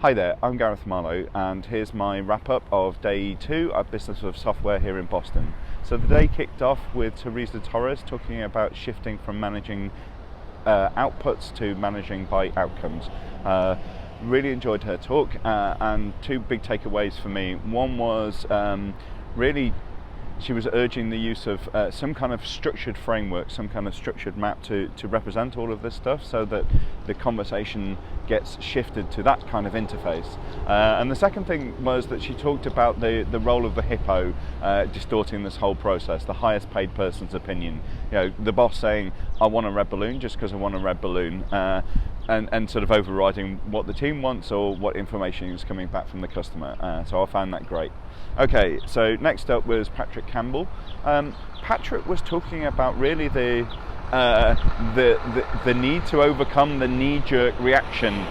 Hi there, I'm Gareth Marlowe, and here's my wrap-up of day 2 at Business of Software here in Boston. So the day kicked off with Theresa Torres talking about shifting from managing outputs to managing by outcomes. Really enjoyed her talk, and two big takeaways for me. One was really she was urging the use of some kind of structured framework, some kind of structured map to represent all of this stuff, so that the conversation gets shifted to that kind of interface. And the second thing was that she talked about the role of the hippo distorting this whole process, the highest paid person's opinion. You know, the boss saying, I want a red balloon just because I want a red balloon, and sort of overriding what the team wants or what information is coming back from the customer. So I found that great. Okay, so next up was Patrick Campbell. Patrick was talking about really the need to overcome the knee-jerk reaction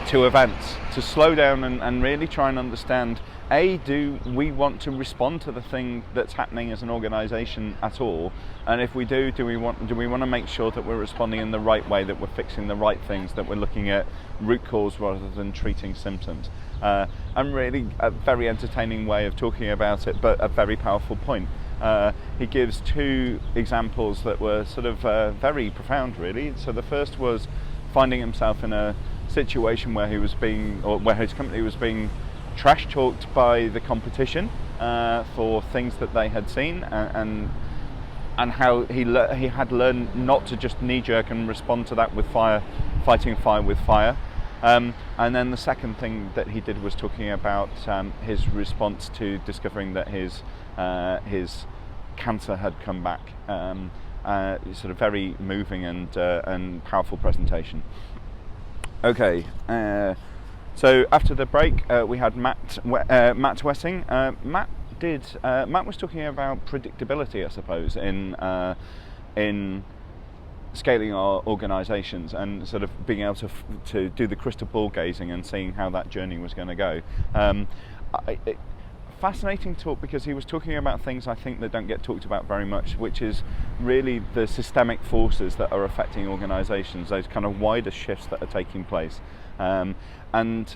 to events, to slow down and really try and understand, do we want to respond to the thing that's happening as an organisation at all? And if we do we want to make sure that we're responding in the right way, that we're fixing the right things, that we're looking at root cause rather than treating symptoms? And really a very entertaining way of talking about it, but a very powerful point. He gives two examples that were sort of very profound, really. So the first was finding himself in a situation where where his company was being trash talked by the competition for things that they had seen, and how he had learned not to just knee-jerk and respond to that with fighting fire with fire. And then the second thing that he did was talking about his response to discovering that his cancer had come back. Sort of very moving and powerful presentation. Okay, so after the break we had Matt Wessing. Matt was talking about predictability, I suppose, in scaling our organisations, and sort of being able to do the crystal ball gazing and seeing how that journey was going to go. Fascinating talk, because he was talking about things I think that don't get talked about very much, which is really the systemic forces that are affecting organisations, those kind of wider shifts that are taking place. And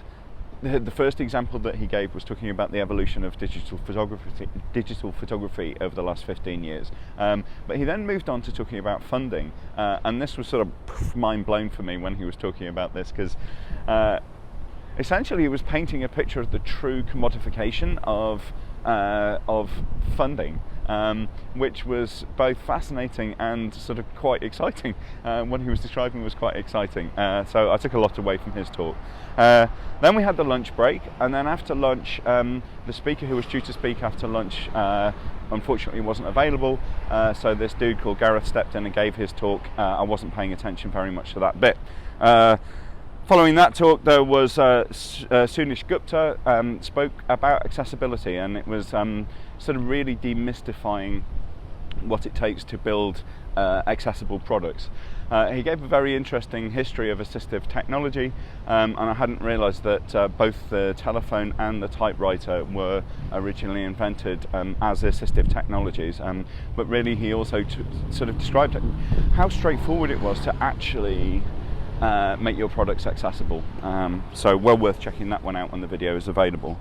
the first example that he gave was talking about the evolution of digital photography over the last 15 years. But he then moved on to talking about funding, and this was sort of mind blown for me when he was talking about this, because essentially he was painting a picture of the true commodification of funding, which was both fascinating and sort of quite exciting. What he was describing was quite exciting, so I took a lot away from his talk. Then we had the lunch break, and then after lunch the speaker who was due to speak after lunch unfortunately wasn't available, so this dude called Gareth stepped in and gave his talk. I wasn't paying attention very much to that bit. Following that talk, there was Manish Gupta spoke about accessibility, and it was sort of really demystifying what it takes to build accessible products. He gave a very interesting history of assistive technology, and I hadn't realised that both the telephone and the typewriter were originally invented as assistive technologies. But really, he also sort of described how straightforward it was to actually make your products accessible. So well worth checking that one out when the video is available.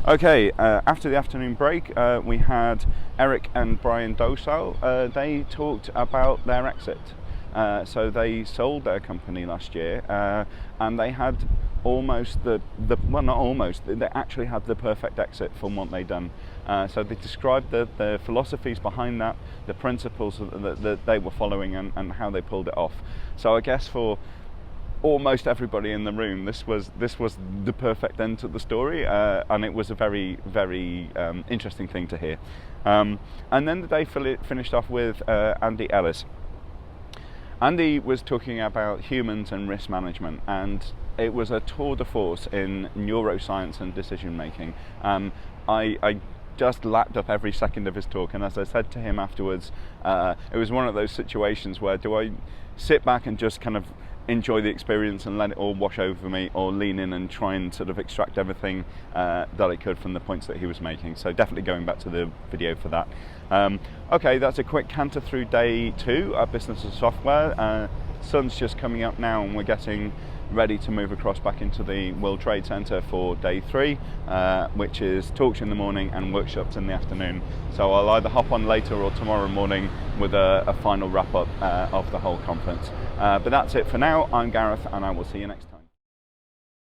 Okay, after the afternoon break we had Eric and Brian Dosal. They talked about their exit. So they sold their company last year, and they had they actually had the perfect exit from what they'd done. So they described the philosophies behind that, the principles that they were following, and how they pulled it off. So I guess for almost everybody in the room, this was the perfect end to the story, and it was a very, very interesting thing to hear. And then the day finished off with Andy Ellis. Andy was talking about humans and risk management, and it was a tour de force in neuroscience and decision making. I just lapped up every second of his talk, and as I said to him afterwards, it was one of those situations where, do I sit back and just kind of enjoy the experience and let it all wash over me, or lean in and try and sort of extract everything that I could from the points that he was making? So definitely going back to the video for that. Okay, that's a quick canter through day 2 at Business of Software. Sun's just coming up now, and we're getting ready to move across back into the World Trade Center for day 3, which is talks in the morning and workshops in the afternoon. So I'll either hop on later or tomorrow morning with a final wrap up of the whole conference. But that's it for now. I'm Gareth, and I will see you next time.